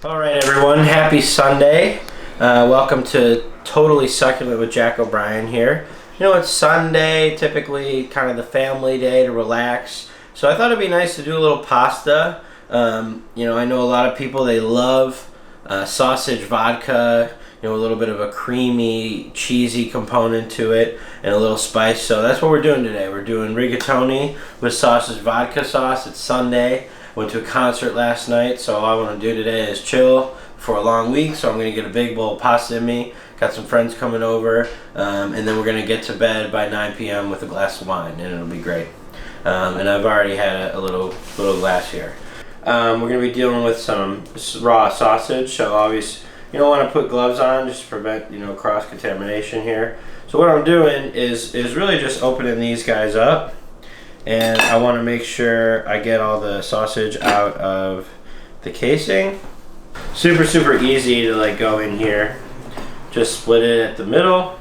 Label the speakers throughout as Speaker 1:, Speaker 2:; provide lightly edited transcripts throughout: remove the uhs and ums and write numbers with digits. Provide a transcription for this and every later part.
Speaker 1: All right, everyone. Happy Sunday. Welcome to Totally Succulent with Jack O'Brien here. You know, it's Sunday, typically kind of the family day to relax. So I thought it'd be nice to do a little pasta. You know, I know a lot of people, they love sausage vodka, you know, a little bit of a creamy, cheesy component to it, and a little spice. So that's what we're doing today. We're doing rigatoni with sausage vodka sauce. It's Sunday. Went to a concert last night, so all I want to do today is chill for a long week. So I'm going to get a big bowl of pasta in me. Got some friends coming over, and then we're going to get to bed by 9 p.m. with a glass of wine, and it'll be great. And I've already had a little glass here. We're going to be dealing with some raw sausage, so obviously you don't want to put gloves on just to prevent, you know, cross-contamination here. So what I'm doing is really just opening these guys up. And I want to make sure I get all the sausage out of the casing. Super easy to like go in here. Just split it at the middle,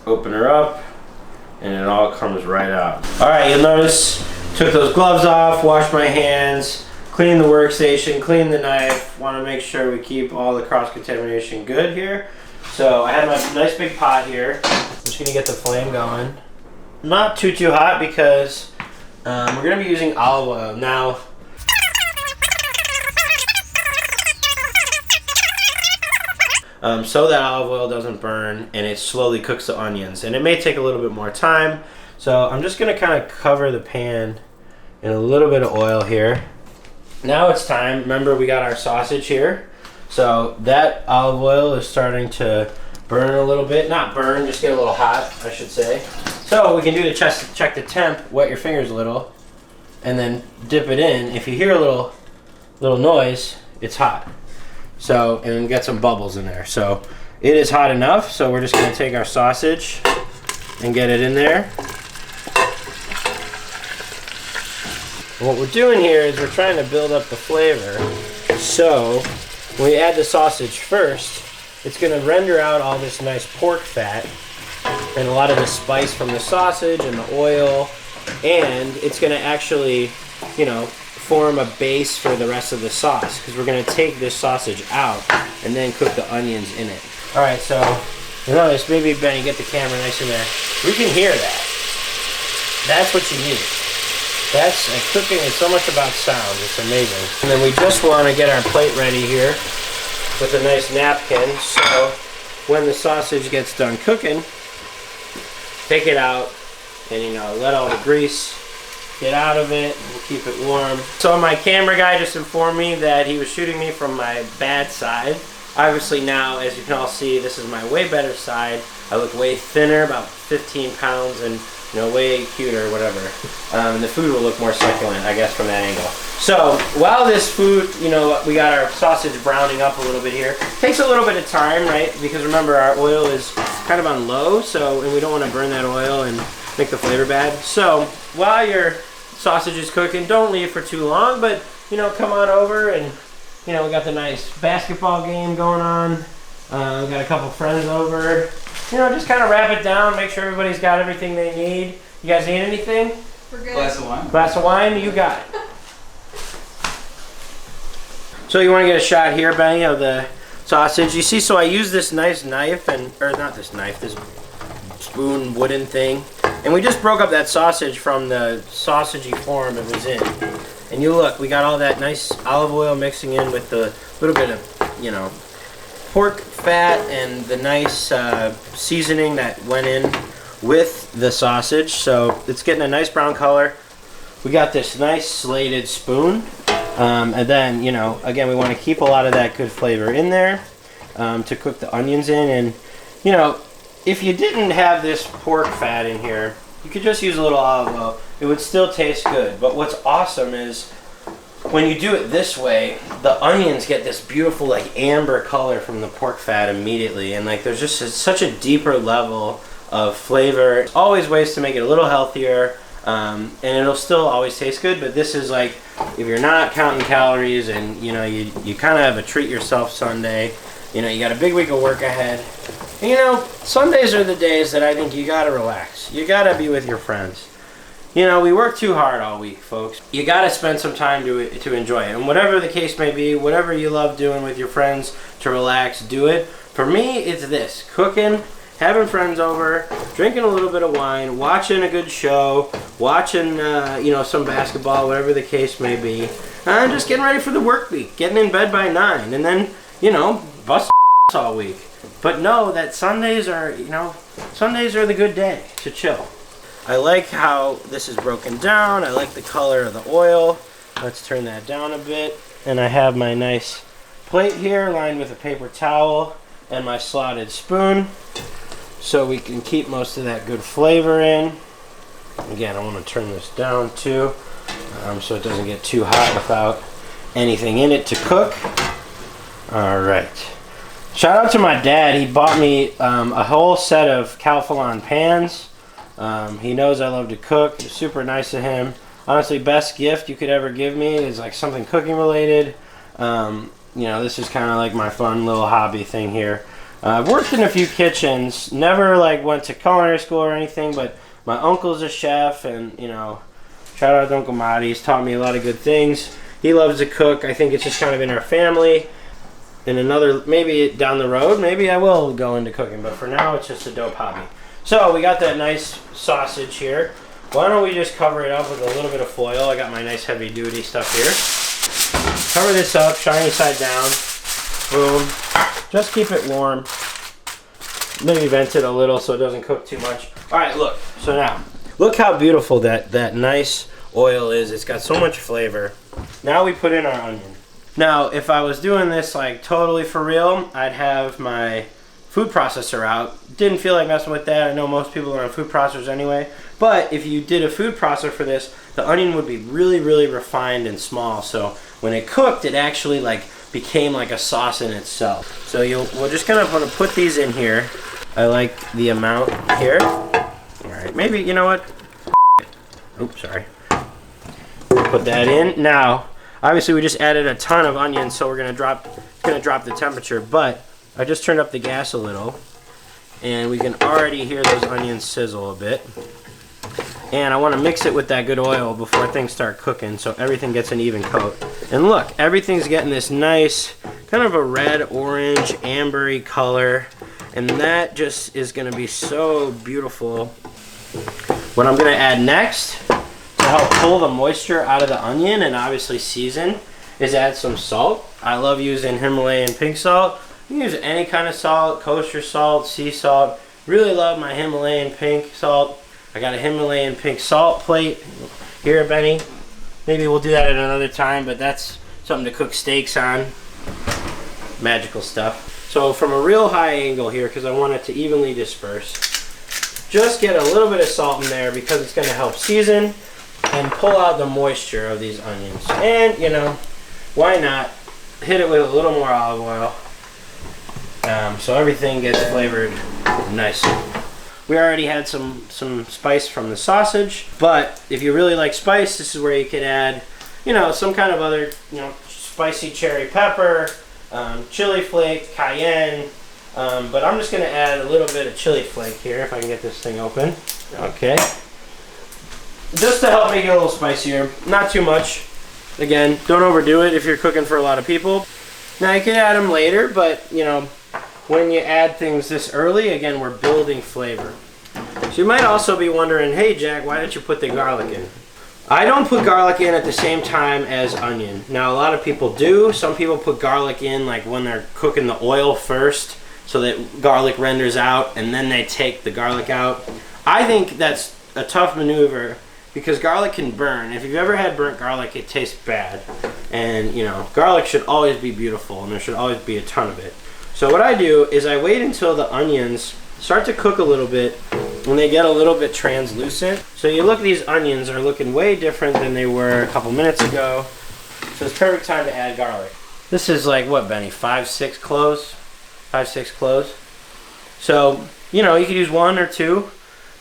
Speaker 1: open her up, and it all comes right out. All right, you'll notice, took those gloves off, washed my hands, cleaned the workstation, cleaned the knife. Want to make sure we keep all the cross-contamination good here. So I have my nice big pot here. I'm just gonna get the flame going. Not too hot because we're going to be using olive oil. Now, so that olive oil doesn't burn and it slowly cooks the onions. And it may take a little bit more time. So I'm just going to kind of cover the pan in a little bit of oil here. Now it's time. Remember, we got our sausage here. So that olive oil is starting to burn a little bit. Not burn, just get a little hot, I should say. So we can do the check the temp, wet your fingers a little, and then dip it in. If you hear a little noise, it's hot. So, and get some bubbles in there. So it is hot enough, so we're just gonna take our sausage and get it in there. What we're doing here is we're trying to build up the flavor. So when we add the sausage first, it's gonna render out all this nice pork fat and a lot of the spice from the sausage and the oil, and it's going to actually, you know, form a base for the rest of the sauce, because we're going to take this sausage out and then cook the onions in it. All right, so you notice, maybe Benny, get the camera nice in there. We can hear that. That's what you need. That's, and cooking is so much about sound. It's amazing. And then we just want to get our plate ready here with a nice napkin, so when the sausage gets done cooking, take it out and, you know, let all the grease get out of it. We'll keep it warm. So my camera guy just informed me that he was shooting me from my bad side. Obviously now, as you can all see, this is my way better side. I look way thinner, about 15 pounds, and, you know, way cuter or whatever. And the food will look more succulent, I guess, from that angle. So while this food, you know, we got our sausage browning up a little bit here. Takes a little bit of time, right? Because remember, our oil is kind of on low, so, and we don't want to burn that oil and make the flavor bad. So while your sausage is cooking, don't leave for too long, but, you know, come on over, and, you know, we got the nice basketball game going on. We got a couple friends over. You know, just kind of wrap it down, make sure everybody's got everything they need. You guys need anything?
Speaker 2: We're good.
Speaker 3: Glass of wine.
Speaker 1: Glass of wine? You got it. So you want to get a shot here, Benny, of the sausage. You see, so I use this nice knife, or not this knife, this spoon wooden thing. And we just broke up that sausage from the sausagey form it was in. And you look, we got all that nice olive oil mixing in with the little bit of, you know, pork fat and the nice seasoning that went in with the sausage. So it's getting a nice brown color. We got this nice slated spoon. And then, you know, again, we want to keep a lot of that good flavor in there to cook the onions in. And, you know, if you didn't have this pork fat in here, you could just use a little olive oil. It would still taste good. But what's awesome is when you do it this way, the onions get this beautiful, like, amber color from the pork fat immediately. And, like, there's just such a deeper level of flavor. Always ways to make it a little healthier. And it'll still always taste good, but this is like, if you're not counting calories and, you know, you kind of have a treat yourself Sunday, you know, you got a big week of work ahead. And, you know, Sundays are the days that I think you got to relax. You got to be with your friends. you know, we work too hard all week, folks. You gotta spend some time to enjoy it. And whatever the case may be, whatever you love doing with your friends to relax, do it. For me, it's this: cooking, having friends over, drinking a little bit of wine, watching a good show, watching, you know, some basketball, whatever the case may be. And just getting ready for the work week, getting in bed by 9, and then, you know, bust all week. But know that Sundays are, you know, Sundays are the good day to chill. I like how this is broken down. I like the color of the oil. Let's turn that down a bit. And I have my nice plate here lined with a paper towel and my slotted spoon so we can keep most of that good flavor in. Again, I want to turn this down too so it doesn't get too hot without anything in it to cook. All right. Shout out to my dad. He bought me a whole set of Calphalon pans. He knows I love to cook. It's super nice of him. Honestly, best gift you could ever give me is like something cooking related. You know, this is kind of like my fun little hobby thing here. I've worked in a few kitchens. Never like went to culinary school or anything, but my uncle's a chef, and you know, shout out to Uncle Marty. He's taught me a lot of good things. He loves to cook. I think it's just kind of in our family. In another, maybe down the road, maybe I will go into cooking, but for now it's just a dope hobby. So we got that nice sausage here. Why don't we just cover it up with a little bit of foil? I got my nice heavy duty stuff here. Cover this up, shiny side down. Boom. Just keep it warm. Maybe vent it a little so it doesn't cook too much. All right, look. So now, look how beautiful that nice oil is. It's got so much flavor. Now we put in our onion. Now, if I was doing this like totally for real, I'd have my food processor out. Didn't feel like messing with that. I know most people are on food processors anyway. But if you did a food processor for this, the onion would be really, really refined and small. So when it cooked, it actually like became like a sauce in itself. So we're just gonna want to put these in here. I like the amount here. All right, maybe, you know what? Oops, sorry. Put that in. Now, obviously we just added a ton of onions, so it's gonna drop the temperature, but I just turned up the gas a little, and we can already hear those onions sizzle a bit. And I want to mix it with that good oil before things start cooking so everything gets an even coat. And look, everything's getting this nice kind of a red, orange, ambery color, and that just is going to be so beautiful. What I'm going to add next to help pull the moisture out of the onion and obviously season is add some salt. I love using Himalayan pink salt. You can use any kind of salt, kosher salt, sea salt. Really love my Himalayan pink salt. I got a Himalayan pink salt plate here, Benny. Maybe we'll do that at another time, but that's something to cook steaks on. Magical stuff. So from a real high angle here, because I want it to evenly disperse, just get a little bit of salt in there because it's going to help season and pull out the moisture of these onions. And, you know, why not hit it with a little more olive oil. So everything gets flavored nicely. We already had some spice from the sausage, but if you really like spice, this is where you could add, you know, some kind of other, you know, spicy cherry pepper, chili flake, cayenne, but I'm just going to add a little bit of chili flake here if I can get this thing open. Okay. Just to help make it a little spicier, not too much. Again, don't overdo it if you're cooking for a lot of people. Now you can add them later, but, you know, when you add things this early, again, we're building flavor. So you might also be wondering, hey Jack, why didn't you put the garlic in? I don't put garlic in at the same time as onion. Now a lot of people do. Some people put garlic in like when they're cooking the oil first so that garlic renders out and then they take the garlic out. I think that's a tough maneuver because garlic can burn. If you've ever had burnt garlic, it tastes bad. And you know, garlic should always be beautiful and there should always be a ton of it. So what I do is I wait until the onions start to cook a little bit when they get a little bit translucent. So you look, these onions are looking way different than they were a couple minutes ago. So it's perfect time to add garlic. This is like, what, Benny, 5-6 cloves? 5-6 cloves. So, you know, you could use 1 or 2,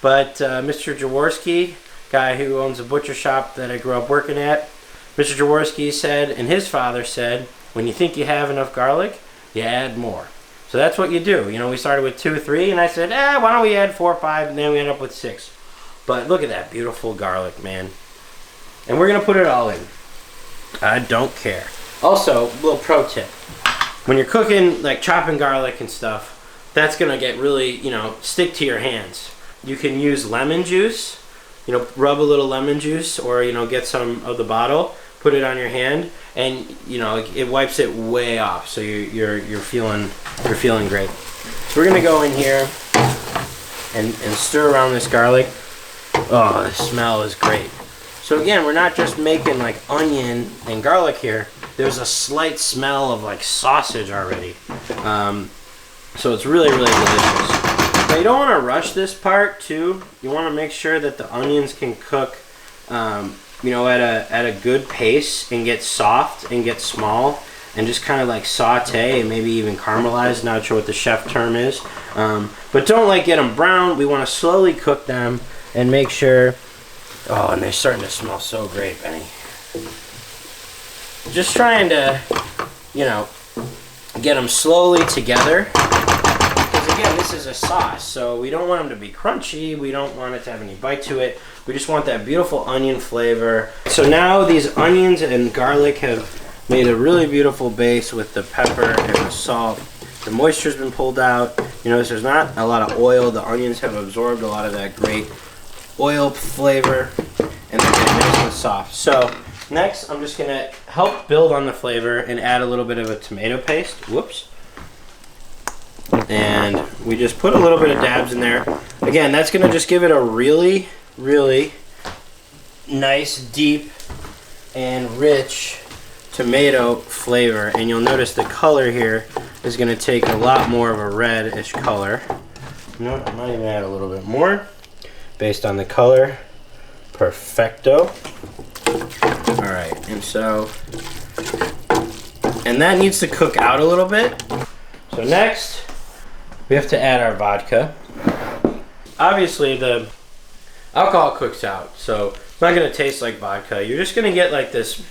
Speaker 1: but Mr. Jaworski, guy who owns a butcher shop that I grew up working at, Mr. Jaworski said, and his father said, when you think you have enough garlic, you add more. So that's what you do. You know, we started with 2, 3, and I said, why don't we add 4, 5, and then we end up with 6. But look at that beautiful garlic, man. And we're gonna put it all in. I don't care. Also, little pro tip. When you're cooking, like chopping garlic and stuff, that's gonna get really, you know, stick to your hands. You can use lemon juice, you know, rub a little lemon juice, or, you know, get some of the bottle, put it on your hand, and, you know, it wipes it way off. So you're feeling great. So we're gonna go in here and stir around this garlic. Oh, the smell is great. So again, we're not just making like onion and garlic here. There's a slight smell of like sausage already. So it's really, really delicious. Now you don't want to rush this part too. You want to make sure that the onions can cook, you know, at a good pace and get soft and get small and just kind of like saute and maybe even caramelize. Not sure what the chef term is. But don't like get them brown. We want to slowly cook them and make sure. Oh, and they're starting to smell so great, Benny. Just trying to, you know, get them slowly together. Because again, this is a sauce, so we don't want them to be crunchy. We don't want it to have any bite to it. We just want that beautiful onion flavor. So now these onions and garlic have made a really beautiful base with the pepper and the salt. The moisture's been pulled out. You notice there's not a lot of oil. The onions have absorbed a lot of that great oil flavor, and they're getting nice and soft. So next, I'm just gonna help build on the flavor and add a little bit of a tomato paste. Whoops. And we just put a little bit of dabs in there. Again, that's gonna just give it a really, really nice, deep, and rich tomato flavor. And you'll notice the color here is gonna take a lot more of a reddish color. You know what, I might even add a little bit more based on the color. Perfecto. All right, and that needs to cook out a little bit. So next, we have to add our vodka. Obviously, the alcohol cooks out, so it's not gonna taste like vodka. You're just gonna get like this,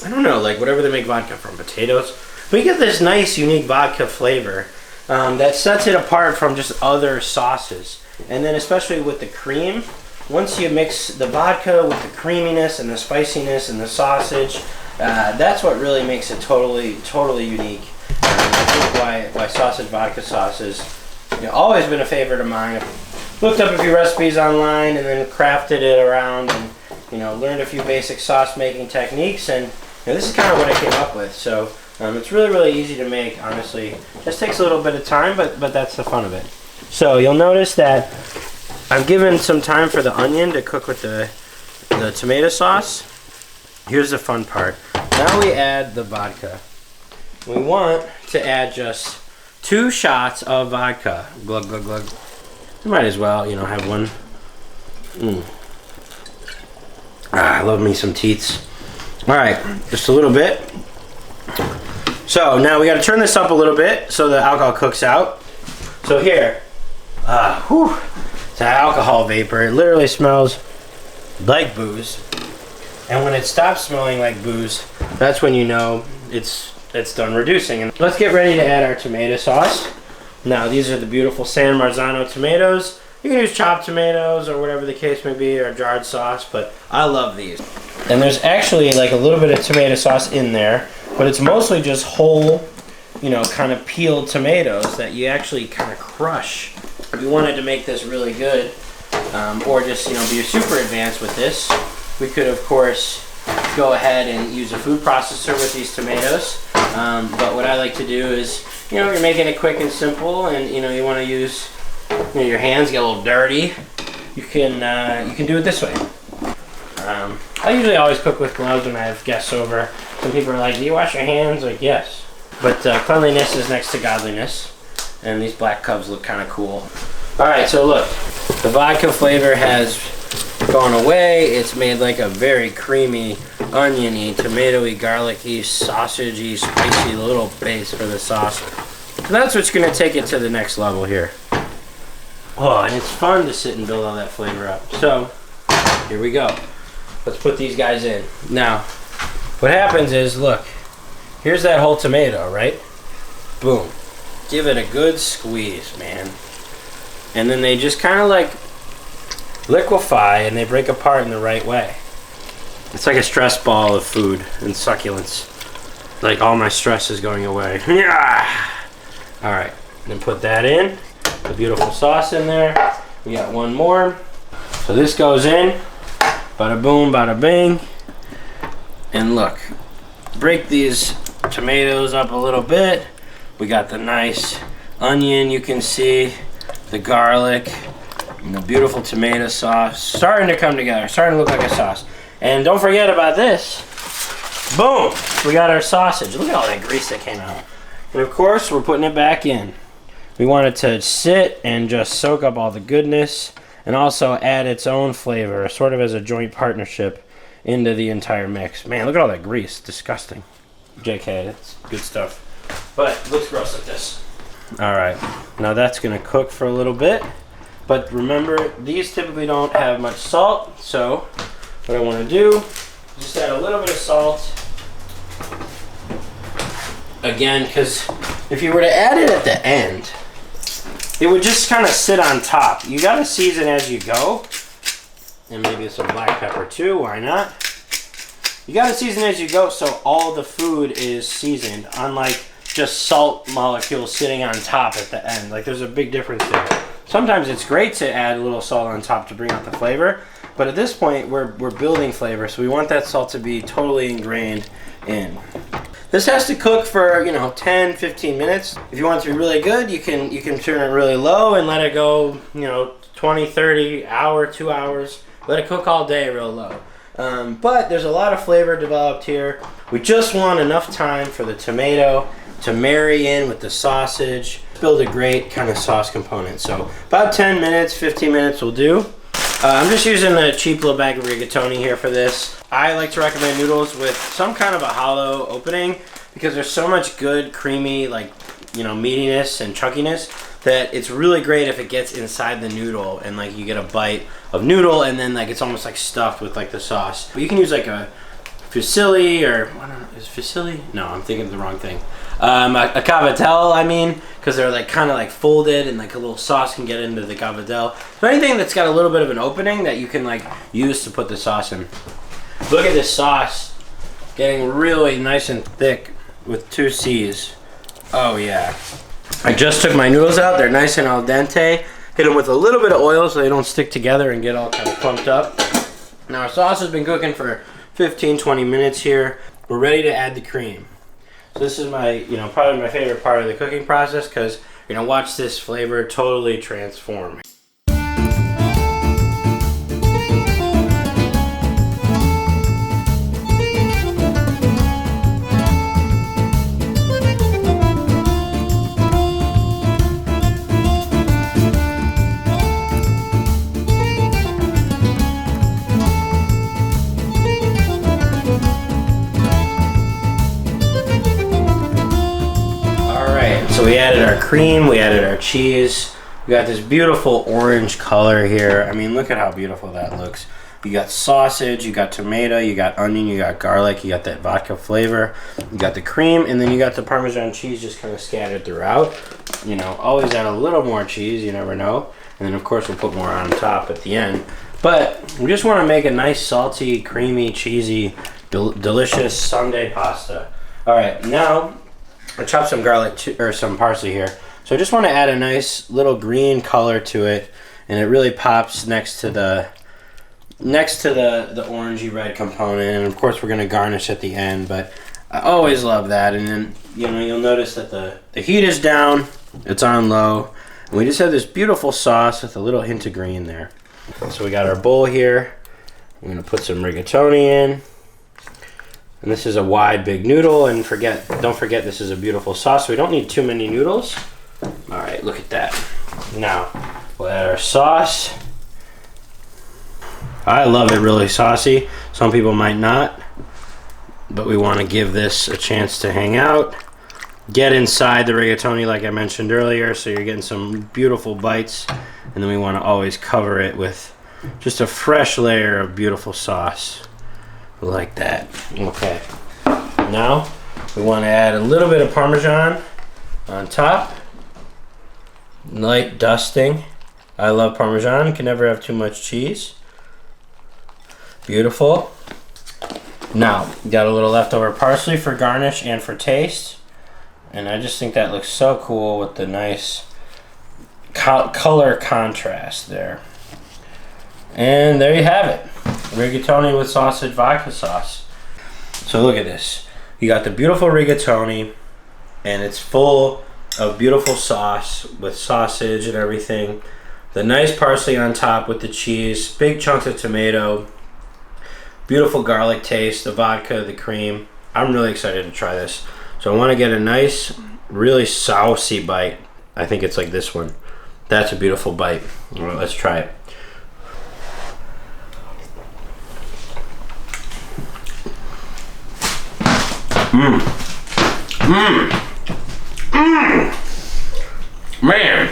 Speaker 1: I don't know, like whatever they make vodka from, potatoes. But you get this nice, unique vodka flavor that sets it apart from just other sauces. And then especially with the cream, once you mix the vodka with the creaminess and the spiciness and the sausage, that's what really makes it totally unique. I think why sausage vodka sauce has, you know, always been a favorite of mine. I've looked up a few recipes online and then crafted it around and, you know, learned a few basic sauce making techniques, and, you know, this is kind of what I came up with. So it's really, really easy to make, honestly. Just takes a little bit of time, but that's the fun of it. So you'll notice that I've given some time for the onion to cook with the tomato sauce. Here's the fun part. Now we add the vodka. We want to add just 2 shots of vodka. Glug, glug, glug. You might as well, you know, have one. I love me some teats. All right, just a little bit. So now we got to turn this up a little bit so the alcohol cooks out. So here. It's an alcohol vapor. It literally smells like booze. And when it stops smelling like booze, that's when you know it's done reducing. And let's get ready to add our tomato sauce. Now these are the beautiful San Marzano tomatoes. You can use chopped tomatoes or whatever the case may be, or jarred sauce, but I love these. And there's actually like a little bit of tomato sauce in there, but it's mostly just whole, you know, kind of peeled tomatoes that you actually kind of crush. If you wanted to make this really good, or just, you know, be super advanced with this, we could of course go ahead and use a food processor with these tomatoes. But what I like to do is, you know, you're making it quick and simple, and, you know, you want to use, you know, your hands get a little dirty. You can do it this way. I usually always cook with gloves when I have guests over. Some people are like, "Do you wash your hands?" Like, yes. But cleanliness is next to godliness. And these black cubs look kind of cool. Alright, so look. The vodka flavor has gone away. It's made like a very creamy, oniony, tomatoey, garlicky, sausagey, spicy little base for the sauce. So that's what's going to take it to the next level here. Oh, and it's fun to sit and build all that flavor up. So, here we go. Let's put these guys in. Now, what happens is, look. Here's that whole tomato, right? Boom. Give it a good squeeze, man. And then they just kind of like liquefy and they break apart in the right way. It's like a stress ball of food and succulents. Like all my stress is going away. Yeah. All right, then put that in. The beautiful sauce in there. We got one more. So this goes in. Bada boom, bada bing. And look, break these tomatoes up a little bit. We got the nice onion, you can see, the garlic, and the beautiful tomato sauce. Starting to come together, starting to look like a sauce. And don't forget about this. Boom! We got our sausage. Look at all that grease that came out. And of course, we're putting it back in. We want it to sit and just soak up all the goodness and also add its own flavor, sort of as a joint partnership into the entire mix. Man, look at all that grease. Disgusting. JK, it's good stuff. But it looks gross like this. Alright, now that's going to cook for a little bit. But remember, these typically don't have much salt, so what I want to do is just add a little bit of salt. Again, because if you were to add it at the end, it would just kind of sit on top. You got to season as you go. And maybe some black pepper too, why not? You got to season as you go so all the food is seasoned, unlike just salt molecules sitting on top at the end. Like there's a big difference there. Sometimes it's great to add a little salt on top to bring out the flavor, but at this point we're building flavor, so we want that salt to be totally ingrained in. This has to cook for, 10, 15 minutes. If you want it to be really good, you can turn it really low and let it go, 20, 30, hour, 2 hours. Let it cook all day real low. But there's a lot of flavor developed here. We just want enough time for the tomato to marry in with the sausage, build a great kind of sauce component. So about 10 minutes, 15 minutes will do. I'm just using a cheap little bag of rigatoni here for this. I like to recommend noodles with some kind of a hollow opening because there's so much good creamy meatiness and chunkiness that it's really great if it gets inside the noodle and like you get a bite of noodle and then like it's almost like stuffed with like the sauce. But you can use like a fusilli or is fusilli? No, I'm thinking of the wrong thing. A cavatello, I mean, because they're like kind of like folded and like a little sauce can get into the cavatello. So anything that's got a little bit of an opening that you can like use to put the sauce in. Look at this sauce getting really nice and thick with 2 C's. Oh yeah. I just took my noodles out. They're nice and al dente. Hit them with a little bit of oil so they don't stick together and get all kind of clumped up. Now our sauce has been cooking for 15-20 minutes here. We're ready to add the cream. So this is my, probably my favorite part of the cooking process because you're gonna watch this flavor totally transform. So we added our cream, we added our cheese. We got this beautiful orange color here. I mean, look at how beautiful that looks. You got sausage, you got tomato, you got onion, you got garlic, you got that vodka flavor, you got the cream, and then you got the Parmesan cheese just kind of scattered throughout. Always add a little more cheese, you never know. And then of course we'll put more on top at the end. But we just want to make a nice salty, creamy, cheesy, delicious Sunday pasta. All right, now I chopped some garlic or some parsley here. So I just want to add a nice little green color to it, and it really pops next to the orangey red component. And of course we're going to garnish at the end, but I always love that. And then you'll notice that the heat is down, it's on low, and we just have this beautiful sauce with a little hint of green there. So we got our bowl here. I'm going to put some rigatoni in. And this is a wide, big noodle, and don't forget this is a beautiful sauce, so we don't need too many noodles. All right, look at that. Now, we'll add our sauce. I love it really saucy. Some people might not, but we want to give this a chance to hang out. Get inside the rigatoni like I mentioned earlier, so you're getting some beautiful bites, and then we want to always cover it with just a fresh layer of beautiful sauce. Like that. Okay. Now we want to add a little bit of Parmesan on top. Light dusting. I love Parmesan. Can never have too much cheese. Beautiful. Now, got a little leftover parsley for garnish and for taste. And I just think that looks so cool with the nice color contrast there. And there you have it. Rigatoni with sausage vodka sauce. So look at this. You got the beautiful rigatoni, and it's full of beautiful sauce with sausage and everything. The nice parsley on top with the cheese, big chunks of tomato, beautiful garlic taste, the vodka, the cream. I'm really excited to try this. So I want to get a nice, really saucy bite. I think it's like this one. That's a beautiful bite. All right, let's try it. Man.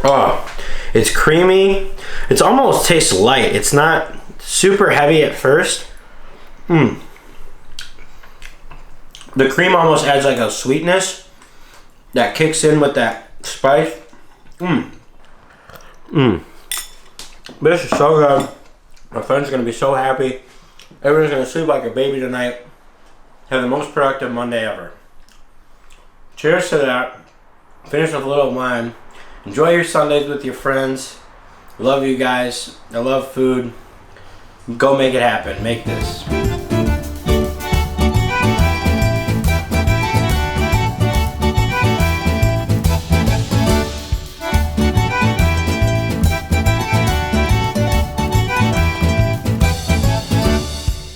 Speaker 1: Oh, it's creamy. It almost tastes light. It's not super heavy at first. The cream almost adds like a sweetness that kicks in with that spice. This is so good. My friend's gonna be so happy. Everyone's gonna sleep like a baby tonight. Have the most productive Monday ever. Cheers to that. Finish with a little wine. Enjoy your Sundays with your friends. Love you guys. I love food. Go make it happen. Make this.